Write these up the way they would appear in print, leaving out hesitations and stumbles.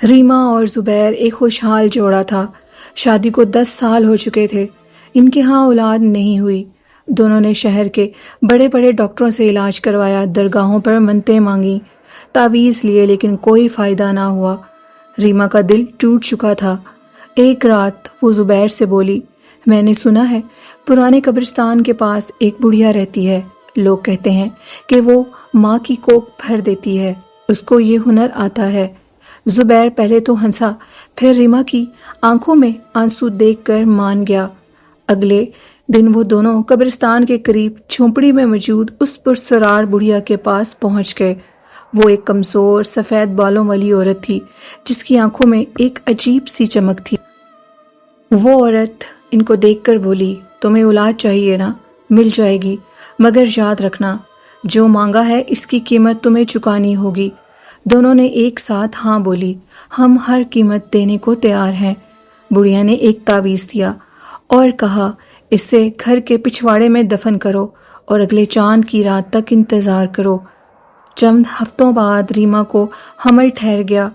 ریما اور زبیر ایک خوشحال جوڑا تھا۔ شادی کو 10 سال ہو چکے تھے۔ ان کے ہاں اولاد نہیں ہوئی۔ دونوں نے شہر کے بڑے بڑے ڈاکٹروں سے علاج کروایا، درگاہوں پر منتیں مانگی، تعویذ لیے، لیکن کوئی فائدہ نہ ہوا۔ ریما کا دل ٹوٹ چکا تھا۔ ایک رات وہ زبیر سے بولی، میں نے سنا ہے پرانے قبرستان کے پاس ایک بڑھیا رہتی ہے۔ لوگ کہتے ہیں کہ وہ ماں کی کوکھ بھر دیتی ہے، اس کو یہ ہنر آتا ہے۔ زبیر پہلے تو ہنسا، پھر ریما کی آنکھوں میں آنسو دیکھ کر مان گیا۔ اگلے دن وہ دونوں قبرستان کے قریب جھونپڑی میں موجود اس پرسرار بڑھیا کے پاس پہنچ گئے۔ وہ ایک کمزور سفید بالوں والی عورت تھی جس کی آنکھوں میں ایک عجیب سی چمک تھی۔ وہ عورت ان کو دیکھ کر بولی، تمہیں اولاد چاہیے نا؟ مل جائے گی، مگر یاد رکھنا جو مانگا ہے اس کی قیمت تمہیں چکانی ہوگی۔ دونوں نے ایک ساتھ ہاں بولی، ہم ہر قیمت دینے کو تیار ہیں۔ بڑھیا نے ایک تعویذ دیا اور کہا، اسے گھر کے پچھواڑے میں دفن کرو اور اگلے چاند کی رات تک انتظار کرو۔ چند ہفتوں بعد ریما کو حمل ٹھہر گیا۔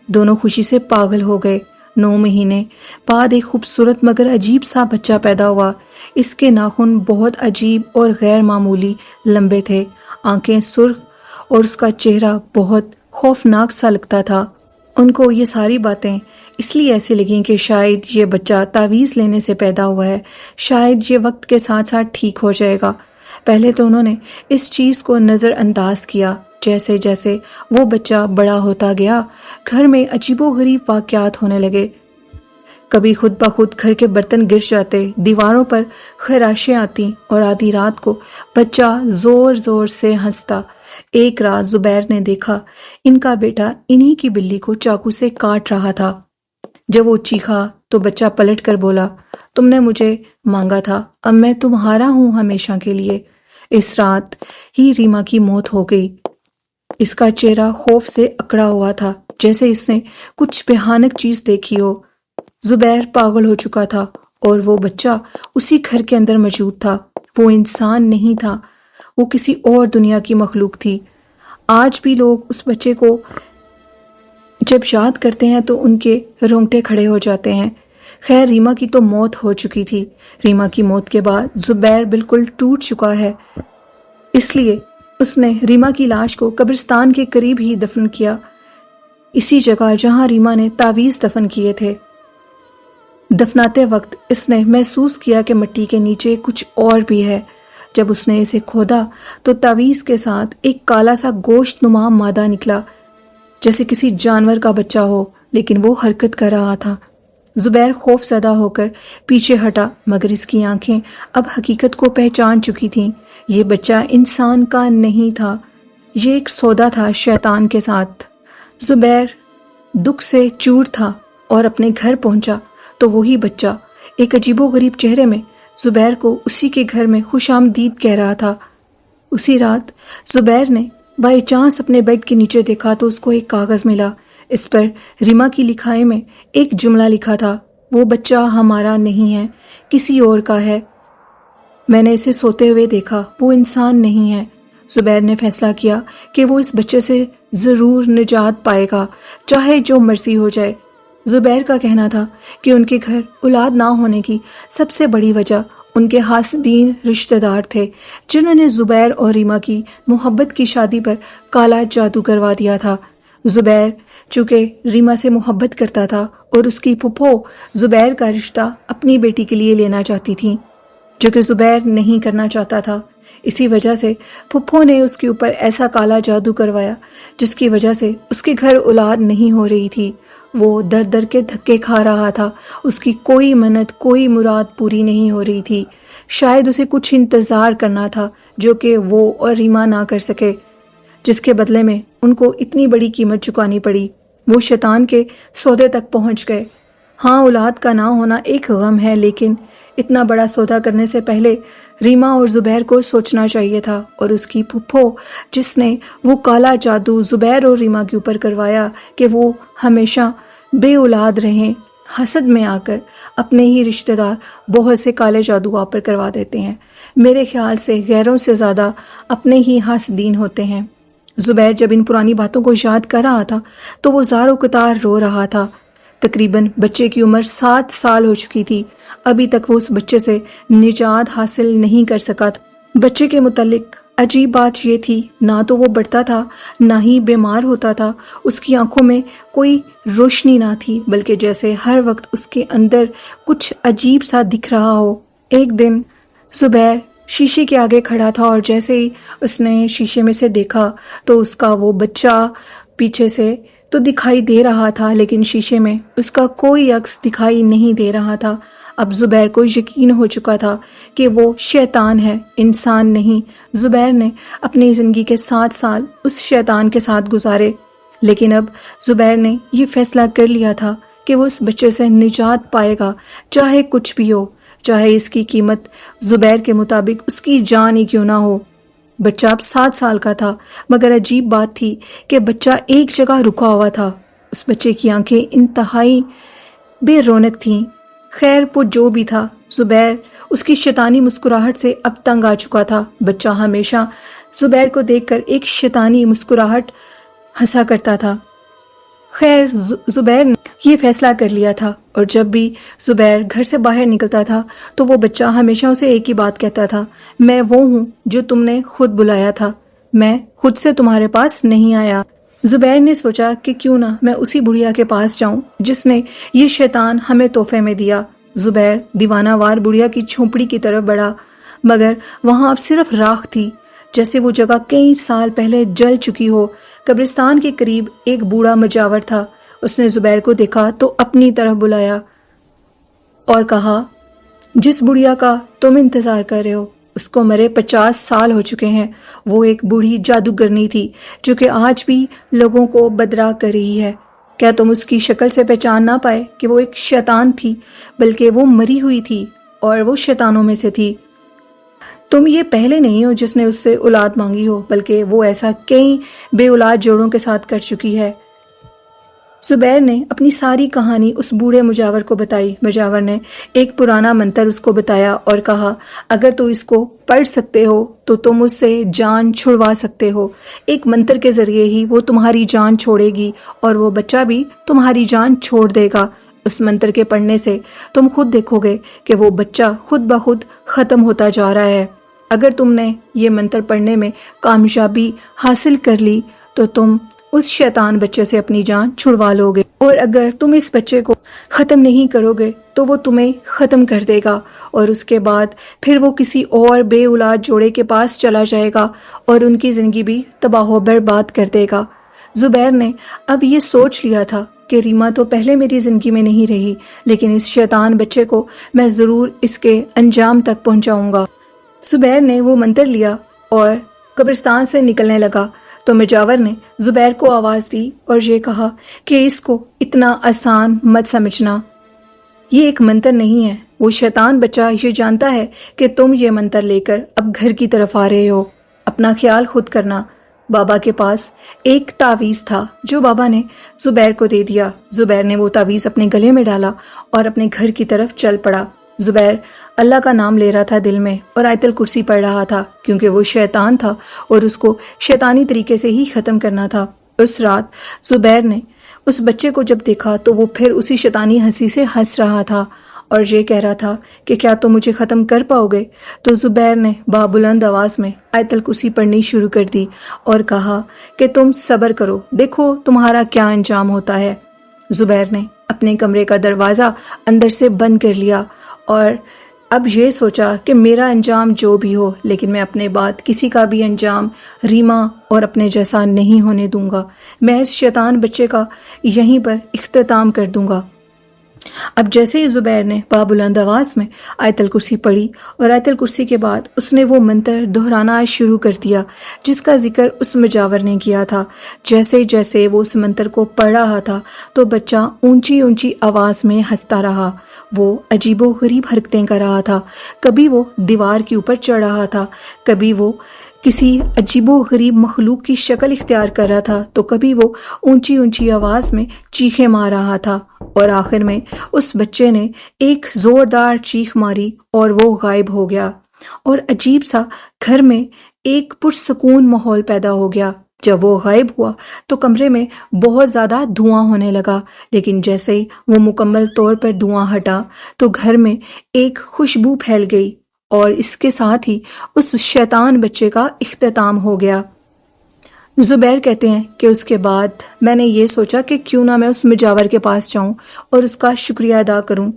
دونوں خوشی سے پاگل ہو گئے۔ 9 مہینے بعد ایک خوبصورت مگر عجیب سا بچہ پیدا ہوا۔ اس کے ناخن بہت عجیب اور غیر معمولی لمبے تھے، آنکھیں سرخ اور اس کا چہرہ بہت خوفناک سا لگتا تھا۔ ان کو یہ ساری باتیں اس لیے ایسی لگیں کہ شاید یہ بچہ تعویذ لینے سے پیدا ہوا ہے، شاید یہ وقت کے ساتھ ساتھ ٹھیک ہو جائے گا۔ پہلے تو انہوں نے اس چیز کو نظر انداز کیا۔ جیسے جیسے وہ بچہ بڑا ہوتا گیا، گھر میں عجیب و غریب واقعات ہونے لگے۔ کبھی خود بخود گھر کے برتن گر جاتے، دیواروں پر خراشیں آتی اور آدھی رات کو بچہ زور زور سے ہنستا۔ ایک رات زبیر نے دیکھا ان کا بیٹا انہی کی بلی کو چاقو سے کاٹ رہا تھا۔ جب وہ چیخا تو بچہ پلٹ کر بولا، تم نے مجھے مانگا تھا، اب میں تمہارا ہوں ہمیشہ کے لیے۔ اس رات ہی ریما کی موت ہو گئی۔ اس کا چہرہ خوف سے اکڑا ہوا تھا، جیسے اس نے کچھ بھیانک چیز دیکھی ہو۔ زبیر پاگل ہو چکا تھا اور وہ بچہ اسی گھر کے اندر موجود تھا۔ وہ انسان نہیں تھا، وہ کسی اور دنیا کی مخلوق تھی۔ آج بھی لوگ اس بچے کو جب یاد کرتے ہیں تو ان کے رونگٹے کھڑے ہو جاتے ہیں۔ خیر، ریما کی تو موت ہو چکی تھی۔ ریما کی موت کے بعد زبیر بالکل ٹوٹ چکا ہے، اس لیے اس نے ریما کی لاش کو قبرستان کے قریب ہی دفن کیا، اسی جگہ جہاں ریما نے تعویذ دفن کیے تھے۔ دفناتے وقت اس نے محسوس کیا کہ مٹی کے نیچے کچھ اور بھی ہے۔ جب اس نے اسے کھودا تو تعویذ کے ساتھ ایک کالا سا گوشت نما مادہ نکلا، جیسے کسی جانور کا بچہ ہو، لیکن وہ حرکت کر رہا تھا۔ زبیر خوف زدہ ہو کر پیچھے ہٹا، مگر اس کی آنکھیں اب حقیقت کو پہچان چکی تھیں۔ یہ بچہ انسان کا نہیں تھا، یہ ایک سودا تھا شیطان کے ساتھ۔ زبیر دکھ سے چور تھا اور اپنے گھر پہنچا تو وہی بچہ ایک عجیب و غریب چہرے میں زبیر کو اسی کے گھر میں خوش آمدید کہہ رہا تھا۔ اسی رات زبیر نے بائی چانس اپنے بیڈ کے نیچے دیکھا تو اس کو ایک کاغذ ملا۔ اس پر ریما کی لکھائی میں ایک جملہ لکھا تھا، وہ بچہ ہمارا نہیں ہے، کسی اور کا ہے۔ میں نے اسے سوتے ہوئے دیکھا، وہ انسان نہیں ہے۔ زبیر نے فیصلہ کیا کہ وہ اس بچے سے ضرور نجات پائے گا، چاہے جو مرضی ہو جائے۔ زبیر کا کہنا تھا کہ ان کے گھر اولاد نہ ہونے کی سب سے بڑی وجہ ان کے حاسدین رشتہ دار تھے، جنہوں نے زبیر اور ریما کی محبت کی شادی پر کالا جادو کروا دیا تھا۔ زبیر چونکہ ریما سے محبت کرتا تھا اور اس کی پھپھو زبیر کا رشتہ اپنی بیٹی کے لیے لینا چاہتی تھی، جو کہ زبیر نہیں کرنا چاہتا تھا۔ اسی وجہ سے پھپھو نے اس کے اوپر ایسا کالا جادو کروایا جس کی وجہ سے اس کے گھر اولاد نہیں ہو رہی تھی۔ وہ در در کے دھکے کھا رہا تھا، اس کی کوئی منت، کوئی مراد پوری نہیں ہو رہی تھی۔ شاید اسے کچھ انتظار کرنا تھا جو کہ وہ اور ریما نہ کر سکے، جس کے بدلے میں ان کو اتنی بڑی قیمت چکانی پڑی۔ وہ شیطان کے سودے تک پہنچ گئے۔ ہاں، اولاد کا نہ ہونا ایک غم ہے، لیکن اتنا بڑا سودا کرنے سے پہلے ریما اور زبیر کو سوچنا چاہیے تھا، اور اس کی پھپھو جس نے وہ کالا جادو زبیر اور ریما کے اوپر کروایا کہ وہ ہمیشہ بے اولاد رہیں، حسد میں آ کر اپنے ہی رشتہ دار بہت سے کالے جادو آپ پر کروا دیتے ہیں۔ میرے خیال سے غیروں سے زیادہ اپنے ہی حاسدین ہوتے ہیں۔ زبیر جب ان پرانی باتوں کو یاد کر رہا تھا تو وہ زار و قطار رو رہا تھا۔ تقریباً بچے کی عمر 7 سال ہو چکی تھی، ابھی تک وہ اس بچے سے نجات حاصل نہیں کر سکا تھا۔ بچے کے متعلق عجیب بات یہ تھی، نہ تو وہ بڑھتا تھا نہ ہی بیمار ہوتا تھا، اس کی آنکھوں میں کوئی روشنی نہ تھی، بلکہ جیسے ہر وقت اس کے اندر کچھ عجیب سا دکھ رہا ہو۔ ایک دن زبیر شیشے کے آگے کھڑا تھا اور جیسے ہی اس نے شیشے میں سے دیکھا تو اس کا وہ بچہ پیچھے سے تو دکھائی دے رہا تھا، لیکن شیشے میں اس کا کوئی عکس دکھائی نہیں دے رہا تھا۔ اب زبیر کو یقین ہو چکا تھا کہ وہ شیطان ہے، انسان نہیں۔ زبیر نے اپنی زندگی کے 7 سال اس شیطان کے ساتھ گزارے، لیکن اب زبیر نے یہ فیصلہ کر لیا تھا کہ وہ اس بچے سے نجات پائے گا، چاہے کچھ بھی ہو، چاہے اس کی قیمت زبیر کے مطابق اس کی جان ہی کیوں نہ ہو۔ بچہ اب 7 سال کا تھا، مگر عجیب بات تھی کہ بچہ ایک جگہ رکا ہوا تھا۔ اس بچے کی آنکھیں انتہائی بے رونق تھیں۔ خیر وہ جو بھی تھا، زبیر اس کی شیطانی مسکراہٹ سے اب تنگ آ چکا تھا۔ بچہ ہمیشہ زبیر کو دیکھ کر ایک شیطانی مسکراہٹ ہنسا کرتا تھا۔ خیر زبیر نے یہ فیصلہ کر لیا تھا، اور جب بھی زبیر گھر سے باہر نکلتا تھا تو وہ بچہ ہمیشہ اسے ایک ہی بات کہتا تھا، میں وہ ہوں جو تم نے خود بلایا تھا، میں خود سے تمہارے پاس نہیں آیا۔ زبیر نے سوچا کہ کیوں نہ میں اسی بڑھیا کے پاس جاؤں جس نے یہ شیطان ہمیں تحفے میں دیا۔ زبیر دیوانہ وار بڑھیا کی جھونپڑی کی طرف بڑھا، مگر وہاں اب صرف راکھ تھی، جیسے وہ جگہ کئی سال پہلے جل چکی ہو۔ قبرستان کے قریب ایک بوڑھا مجاور تھا، اس نے زبیر کو دیکھا تو اپنی طرف بلایا اور کہا، جس بڑھیا کا تم انتظار کر رہے ہو اس کو مرے 50 سال ہو چکے ہیں۔ وہ ایک بوڑھی جادوگرنی تھی جو کہ آج بھی لوگوں کو بدرا کر رہی ہے۔ کیا تم اس کی شکل سے پہچان نہ پائے کہ وہ ایک شیطان تھی، بلکہ وہ مری ہوئی تھی اور وہ شیطانوں میں سے تھی۔ تم یہ پہلے نہیں ہو جس نے اس سے اولاد مانگی ہو، بلکہ وہ ایسا کئی بے اولاد جوڑوں کے ساتھ کر چکی ہے۔ زبیر نے اپنی ساری کہانی اس بوڑھے مجاور کو بتائی۔ مجاور نے ایک پرانا منتر اس کو بتایا اور کہا، اگر تو اس کو پڑھ سکتے ہو تو تم اس سے جان چھڑوا سکتے ہو۔ ایک منتر کے ذریعے ہی وہ تمہاری جان چھوڑے گی اور وہ بچہ بھی تمہاری جان چھوڑ دے گا۔ اس منتر کے پڑھنے سے تم خود دیکھو گے کہ وہ بچہ خود بخود ختم ہوتا جا رہا ہے۔ اگر تم نے یہ منتر پڑھنے میں کامیابی حاصل کر لی تو تم اس شیطان بچے سے اپنی جان چھڑوا لو گے، اور اگر تم اس بچے کو ختم نہیں کرو گے تو وہ تمہیں ختم کر دے گا، اور اس کے بعد پھر وہ کسی اور بے اولاد جوڑے کے پاس چلا جائے گا اور ان کی زندگی بھی تباہ و برباد کر دے گا۔ زبیر نے اب یہ سوچ لیا تھا کہ ریما تو پہلے میری زندگی میں نہیں رہی، لیکن اس شیطان بچے کو میں ضرور اس کے انجام تک پہنچاؤں گا۔ زبیر نے وہ منتر لیا اور قبرستان سے نکلنے لگا تو مجاور نے زبیر کو آواز دی اور یہ کہا کہ اس کو اتنا آسان مت سمجھنا، یہ ایک منتر نہیں ہے۔ وہ شیطان بچہ یہ جانتا ہے کہ تم یہ منتر لے کر اب گھر کی طرف آ رہے ہو، اپنا خیال خود کرنا۔ بابا کے پاس ایک تعویذ تھا جو بابا نے زبیر کو دے دیا۔ زبیر نے وہ تعویذ اپنے گلے میں ڈالا اور اپنے گھر کی طرف چل پڑا۔ زبیر اللہ کا نام لے رہا تھا دل میں اور آیت الکرسی پڑھ رہا تھا، کیونکہ وہ شیطان تھا اور اس کو شیطانی طریقے سے ہی ختم کرنا تھا۔ اس رات زبیر نے اس بچے کو جب دیکھا تو وہ پھر اسی شیطانی ہنسی سے ہنس رہا تھا اور یہ کہہ رہا تھا کہ کیا تم مجھے ختم کر پاؤ گے؟ تو زبیر نے بلند آواز میں آیت الکرسی پڑھنی شروع کر دی اور کہا کہ تم صبر کرو، دیکھو تمہارا کیا انجام ہوتا ہے۔ زبیر نے اپنے کمرے کا دروازہ اندر سے بند کر لیا اور اب یہ سوچا کہ میرا انجام جو بھی ہو، لیکن میں اپنے بعد کسی کا بھی انجام ریما اور اپنے جیسا نہیں ہونے دوں گا۔ میں اس شیطان بچے کا یہیں پر اختتام کر دوں گا۔ اب جیسے ہی زبیر نے بلند آواز میں آیت الکرسی پڑھی اور آیت الکرسی کے بعد اس نے وہ منتر دہرانا شروع کر دیا جس کا ذکر اس مجاور نے کیا تھا۔ جیسے جیسے وہ اس منتر کو پڑھ رہا تھا تو بچہ اونچی اونچی آواز میں ہنستا رہا، وہ عجیب و غریب حرکتیں کر رہا تھا، کبھی وہ دیوار کے اوپر چڑھ رہا تھا، کبھی وہ کسی عجیب و غریب مخلوق کی شکل اختیار کر رہا تھا، تو کبھی وہ اونچی اونچی آواز میں چیخیں مار رہا تھا، اور آخر میں اس بچے نے ایک زوردار چیخ ماری اور وہ غائب ہو گیا، اور عجیب سا گھر میں ایک پرسکون ماحول پیدا ہو گیا۔ جب وہ غائب ہوا تو کمرے میں بہت زیادہ دھواں ہونے لگا، لیکن جیسے ہی وہ مکمل طور پر دھواں ہٹا تو گھر میں ایک خوشبو پھیل گئی، اور اس کے ساتھ ہی اس شیطان بچے کا اختتام ہو گیا۔ زبیر کہتے ہیں کہ اس کے بعد میں نے یہ سوچا کہ کیوں نہ میں اس مجاور کے پاس جاؤں اور اس کا شکریہ ادا کروں۔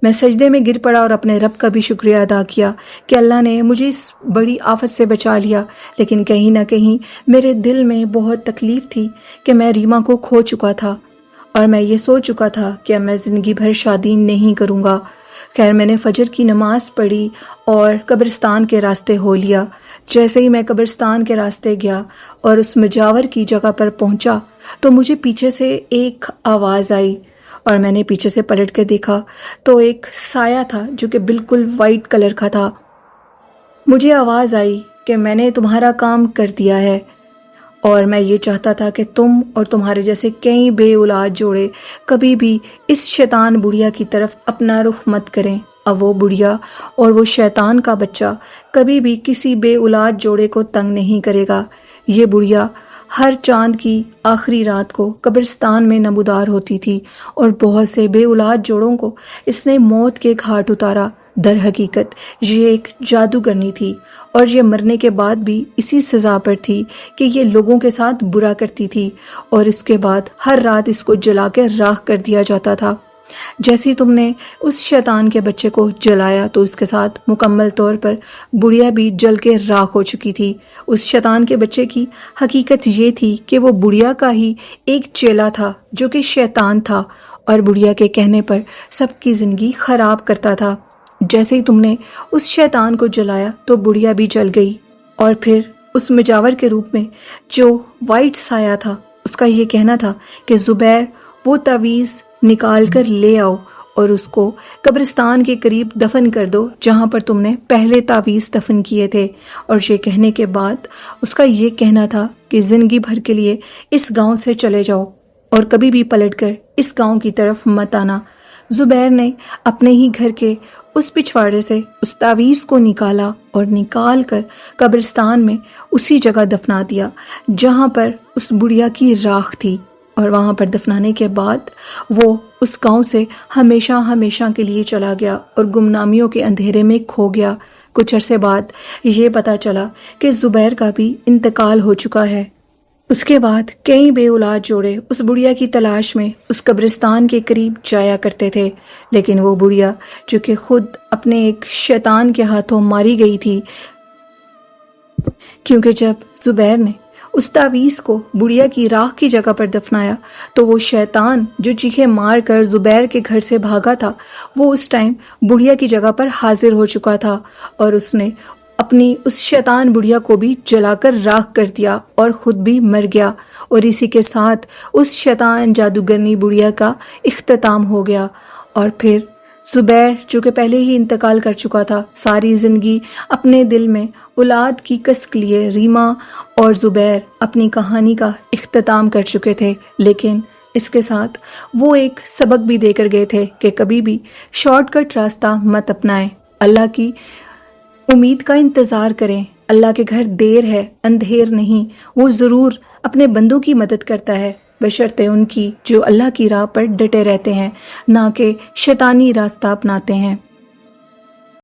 میں سجدے میں گر پڑا اور اپنے رب کا بھی شکریہ ادا کیا کہ اللہ نے مجھے اس بڑی آفت سے بچا لیا، لیکن کہیں نہ کہیں میرے دل میں بہت تکلیف تھی کہ میں ریما کو کھو چکا تھا، اور میں یہ سوچ چکا تھا کہ اب میں زندگی بھر شادی نہیں کروں گا۔ خیر میں نے فجر کی نماز پڑھی اور قبرستان کے راستے ہو لیا۔ جیسے ہی میں قبرستان کے راستے گیا اور اس مجاور کی جگہ پر پہنچا تو مجھے پیچھے سے ایک آواز آئی، اور میں نے پیچھے سے پلٹ کے دیکھا تو ایک سایہ تھا جو کہ بالکل وائٹ کلر کا تھا۔ مجھے آواز آئی کہ میں نے تمہارا کام کر دیا ہے، اور میں یہ چاہتا تھا کہ تم اور تمہارے جیسے کئی بے اولاد جوڑے کبھی بھی اس شیطان بڑھیا کی طرف اپنا رخ مت کریں۔ اب وہ بڑھیا اور وہ شیطان کا بچہ کبھی بھی کسی بے اولاد جوڑے کو تنگ نہیں کرے گا۔ یہ بڑھیا ہر چاند کی آخری رات کو قبرستان میں نمودار ہوتی تھی، اور بہت سے بے اولاد جوڑوں کو اس نے موت کے گھاٹ اتارا۔ در حقیقت یہ ایک جادوگرنی تھی، اور یہ مرنے کے بعد بھی اسی سزا پر تھی کہ یہ لوگوں کے ساتھ برا کرتی تھی، اور اس کے بعد ہر رات اس کو جلا کے راکھ کر دیا جاتا تھا۔ جیسے ہی تم نے اس شیطان کے بچے کو جلایا تو اس کے ساتھ مکمل طور پر بڑھیا بھی جل کے راکھ ہو چکی تھی۔ اس شیطان کے بچے کی حقیقت یہ تھی کہ وہ بڑھیا کا ہی ایک چیلا تھا جو کہ شیطان تھا، اور بڑھیا کے کہنے پر سب کی زندگی خراب کرتا تھا۔ جیسے ہی تم نے اس شیطان کو جلایا تو بڑھیا بھی جل گئی، اور پھر اس مجاور کے روپ میں جو وائٹ سایہ تھا اس کا یہ کہنا تھا کہ زبیر وہ تعویذ نکال کر لے آؤ اور اس کو قبرستان کے قریب دفن کر دو جہاں پر تم نے پہلے تعویذ دفن کیے تھے۔ اور یہ کہنے کے بعد اس کا یہ کہنا تھا کہ زندگی بھر کے لیے اس گاؤں سے چلے جاؤ اور کبھی بھی پلٹ کر اس گاؤں کی طرف مت آنا۔ زبیر نے اپنے ہی گھر کے اس پچھواڑے سے اس تعویذ کو نکالا اور نکال کر قبرستان میں اسی جگہ دفنا دیا جہاں پر اس بڑھیا کی راکھ تھی، اور وہاں پر دفنانے کے بعد وہ اس گاؤں سے ہمیشہ ہمیشہ کے لیے چلا گیا اور گمنامیوں کے اندھیرے میں کھو گیا۔ کچھ عرصے بعد یہ پتا چلا کہ زبیر کا بھی انتقال ہو چکا ہے۔ اس کے بعد کئی بے اولاد جوڑے اس بڑھیا کی تلاش میں اس قبرستان کے قریب جایا کرتے تھے، لیکن وہ بڑھیا جو کہ خود اپنے ایک شیطان کے ہاتھوں ماری گئی تھی، کیونکہ جب زبیر نے اس تعویذ کو بڑھیا کی راکھ کی جگہ پر دفنایا تو وہ شیطان جو چیخے مار کر زبیر کے گھر سے بھاگا تھا وہ اس ٹائم بڑھیا کی جگہ پر حاضر ہو چکا تھا، اور اس نے اپنی اس شیطان بڑھیا کو بھی جلا کر راکھ کر دیا اور خود بھی مر گیا، اور اسی کے ساتھ اس شیطان جادوگرنی بڑھیا کا اختتام ہو گیا۔ اور پھر زبیر جو کہ پہلے ہی انتقال کر چکا تھا ساری زندگی اپنے دل میں اولاد کی کسک لیے ریما اور زبیر اپنی کہانی کا اختتام کر چکے تھے، لیکن اس کے ساتھ وہ ایک سبق بھی دے کر گئے تھے کہ کبھی بھی شارٹ کٹ راستہ مت اپنائیں، اللہ کی امید کا انتظار کریں، اللہ کے گھر دیر ہے اندھیر نہیں، وہ ضرور اپنے بندوں کی مدد کرتا ہے بشرطے ان کی جو اللہ کی راہ پر ڈٹے رہتے ہیں، نہ کہ شیطانی راستہ اپناتے ہیں۔